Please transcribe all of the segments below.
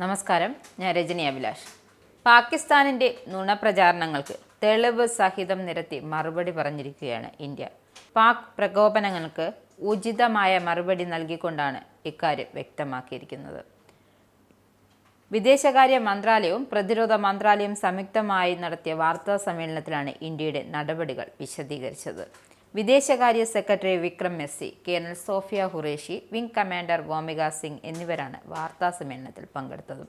നമസ്കാരം, ഞാൻ രജനി അഭിലാഷ്. പാകിസ്ഥാനിൻ്റെ നുണപ്രചാരണങ്ങൾക്ക് തെളിവ് സഹിതം നിരത്തി മറുപടി പറഞ്ഞിരിക്കുകയാണ് ഇന്ത്യ. പാക് പ്രകോപനങ്ങൾക്ക് ഉചിതമായ മറുപടി നൽകിക്കൊണ്ടാണ് ഇക്കാര്യം വ്യക്തമാക്കിയിരിക്കുന്നത്. വിദേശകാര്യ മന്ത്രാലയവും പ്രതിരോധ മന്ത്രാലയവും സംയുക്തമായി നടത്തിയ വാർത്താ സമ്മേളനത്തിലാണ് ഇന്ത്യയുടെ നടപടികൾ വിശദീകരിച്ചത്. വിദേശകാര്യ secretary Vikram Misri, colonel Sofiya Qureshi, wing commander Vyomika Singh എന്നിവരാണ് വാർത്താ സമ്മേളനത്തിൽ പങ്കെടുത്തത്.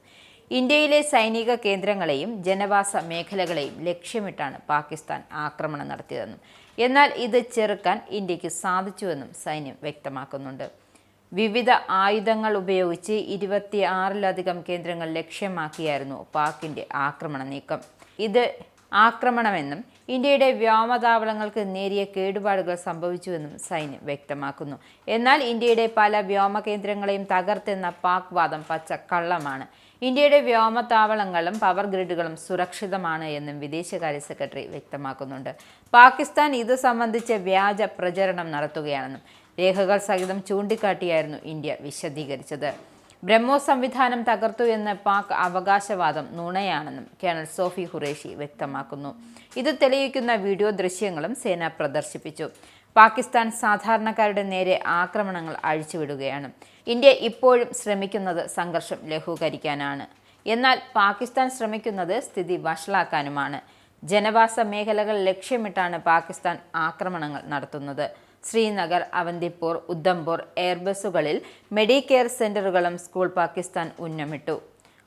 ഇന്ത്യയിലെ സൈനിക കേന്ദ്രങ്ങളെയും ജനവാസ മേഖലകളെയും ലക്ഷ്യമിട്ടാണ് പാകിസ്ഥാൻ ആക്രമണം നടത്തിയതെന്നും എന്നാൽ ഇത് ചെറുക്കാൻ ഇന്ത്യക്ക് സാധിച്ചുവെന്നും സൈന്യം വ്യക്തമാക്കുന്നുണ്ട്. വിവിധ ആയുധങ്ങൾ ഉപയോഗിച്ച് 26-ലധികം കേന്ദ്രങ്ങൾ ലക്ഷ്യമാക്കിയായിരുന്നു പാകിന്റെ ആക്രമണ നീക്കം. ഇത് ആക്രമണമെന്നും ഇന്ത്യയുടെ വ്യോമതാവളങ്ങൾക്ക് നേരിയ കേടുപാടുകൾ സംഭവിച്ചുവെന്നും സൈന്യം വ്യക്തമാക്കുന്നു. എന്നാൽ ഇന്ത്യയുടെ പല വ്യോമ കേന്ദ്രങ്ങളെയും തകർത്തെന്ന പാക് വാദം പച്ചക്കള്ളമാണ്. ഇന്ത്യയുടെ വ്യോമതാവളങ്ങളും പവർ ഗ്രിഡുകളും സുരക്ഷിതമാണ് എന്നും വിദേശകാര്യ സെക്രട്ടറി വ്യക്തമാക്കുന്നുണ്ട്. പാകിസ്ഥാൻ ഇത് സംബന്ധിച്ച് വ്യാജ പ്രചരണം നടത്തുകയാണെന്നും രേഖകൾ സഹിതം ചൂണ്ടിക്കാട്ടിയായിരുന്നു ഇന്ത്യ വിശദീകരിച്ചത്. ബ്രഹ്മോസ് സംവിധാനം തകർത്തു എന്ന പാക് അവകാശവാദം നുണയാണെന്നും കേണൽ സോഫി ഖുറേഷി വ്യക്തമാക്കുന്നു. ഇത് തെളിയിക്കുന്ന വീഡിയോ ദൃശ്യങ്ങളും സേന പ്രദർശിപ്പിച്ചു. പാകിസ്ഥാൻ സാധാരണക്കാരുടെ നേരെ ആക്രമണങ്ങൾ അഴിച്ചുവിടുകയാണ്. ഇന്ത്യ ഇപ്പോഴും ശ്രമിക്കുന്നത് സംഘർഷം ലഘൂകരിക്കാനാണ്. എന്നാൽ പാകിസ്ഥാൻ ശ്രമിക്കുന്നത് സ്ഥിതി വഷളാക്കാനുമാണ്. ജനവാസ മേഖലകൾ ലക്ഷ്യമിട്ടാണ് പാകിസ്ഥാൻ ആക്രമണങ്ങൾ നടത്തുന്നത്. ശ്രീനഗർ, അവന്തിപ്പൂർ, ഉദ്ധംപൂർ എയർബസുകളിൽ മെഡിക്കെയർ സെന്ററുകളും സ്കൂൾ പാകിസ്ഥാൻ ഉന്നമിട്ടു.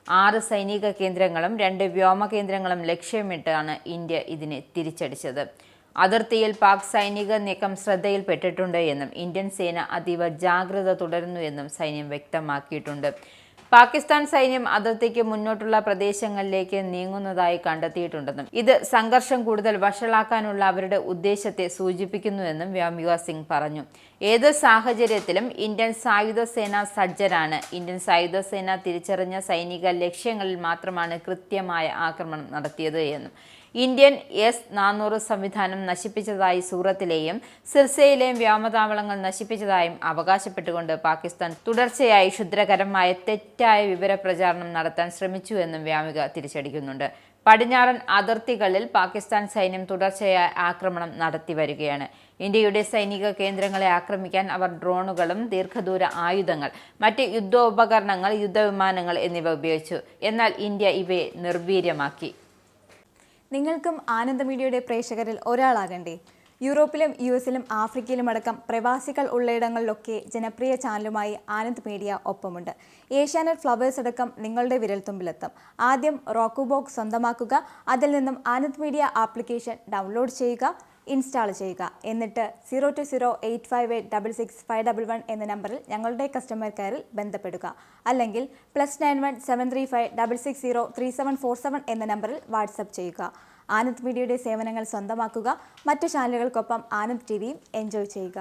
6 സൈനിക കേന്ദ്രങ്ങളും 2 വ്യോമ കേന്ദ്രങ്ങളും ലക്ഷ്യമിട്ടാണ് ഇന്ത്യ ഇതിനെ തിരിച്ചടിച്ചത്. അതിർത്തിയിൽ പാക് സൈനിക നീക്കം ശ്രദ്ധയിൽപ്പെട്ടിട്ടുണ്ട് എന്നും ഇന്ത്യൻ സേന അതീവ ജാഗ്രത തുടരുന്നു എന്നും സൈന്യം വ്യക്തമാക്കിയിട്ടുണ്ട്. പാകിസ്ഥാൻ സൈന്യം അതിർത്തിക്ക് മുന്നോട്ടുള്ള പ്രദേശങ്ങളിലേക്ക് നീങ്ങുന്നതായി കണ്ടെത്തിയിട്ടുണ്ടെന്നും ഇത് സംഘർഷം കൂടുതൽ വഷളാക്കാനുള്ള അവരുടെ ഉദ്ദേശത്തെ സൂചിപ്പിക്കുന്നുവെന്നും വ്യോമിക സിംഗ് പറഞ്ഞു. ഏത് സാഹചര്യത്തിലും ഇന്ത്യൻ സായുധ സേന സജ്ജരാണ്. ഇന്ത്യൻ സായുധ സേന തിരിച്ചറിഞ്ഞ സൈനിക ലക്ഷ്യങ്ങളിൽ മാത്രമാണ് കൃത്യമായ ആക്രമണം നടത്തിയത് എന്നും ഇന്ത്യൻ S-400 സംവിധാനം നശിപ്പിച്ചതായി സൂറത്തിലെയും സിർസയിലെയും വ്യോമതാവളങ്ങൾ നശിപ്പിച്ചതായും അവകാശപ്പെട്ടുകൊണ്ട് പാകിസ്ഥാൻ തുടർച്ചയായി ക്ഷുദ്രകരമായ തെറ്റായ വിവരപ്രചാരണം നടത്താൻ ശ്രമിച്ചുവെന്നും വ്യോമിക തിരിച്ചടിക്കുന്നുണ്ട്. പടിഞ്ഞാറൻ അതിർത്തികളിൽ പാകിസ്ഥാൻ സൈന്യം തുടർച്ചയായ ആക്രമണം നടത്തി വരികയാണ്. ഇന്ത്യയുടെ സൈനിക കേന്ദ്രങ്ങളെ ആക്രമിക്കാൻ അവർ ഡ്രോണുകളും ദീർഘദൂര ആയുധങ്ങൾ, മറ്റ് യുദ്ധോപകരണങ്ങൾ, യുദ്ധവിമാനങ്ങൾ എന്നിവ ഉപയോഗിച്ചു. എന്നാൽ ഇന്ത്യ ഇവയെ നിർവീര്യമാക്കി. നിങ്ങൾക്കും ആനന്ദ മീഡിയയുടെ പ്രേക്ഷകരിൽ ഒരാളാകണ്ടേ? യൂറോപ്പിലും US-ലും ആഫ്രിക്കയിലും അടക്കം പ്രവാസികൾ ഉള്ളയിടങ്ങളിലൊക്കെ ജനപ്രിയ ചാനലുമായി ആനന്ദ് മീഡിയ ഒപ്പമുണ്ട്. ഏഷ്യാനെറ്റ് ഫ്ലവേഴ്സ് അടക്കം നിങ്ങളുടെ വിരൽത്തുമ്പിലെത്തും. ആദ്യം റോക്കു ബോക്സ് സ്വന്തമാക്കുക. അതിൽ നിന്നും ആനന്ദ് മീഡിയ ആപ്ലിക്കേഷൻ ഡൗൺലോഡ് ചെയ്യുക, ഇൻസ്റ്റാൾ ചെയ്യുക. എന്നിട്ട് 02085866511 എന്ന നമ്പറിൽ ഞങ്ങളുടെ കസ്റ്റമർ കെയറിൽ ബന്ധപ്പെടുക. അല്ലെങ്കിൽ +91 735 660 3747 എന്ന നമ്പറിൽ വാട്സപ്പ് ചെയ്യുക. ആനന്ദ് മീഡിയയുടെ സേവനങ്ങൾ സ്വന്തമാക്കുക. മറ്റു ചാനലുകൾക്കൊപ്പം ആനന്ദ് TVയും എൻജോയ് ചെയ്യുക.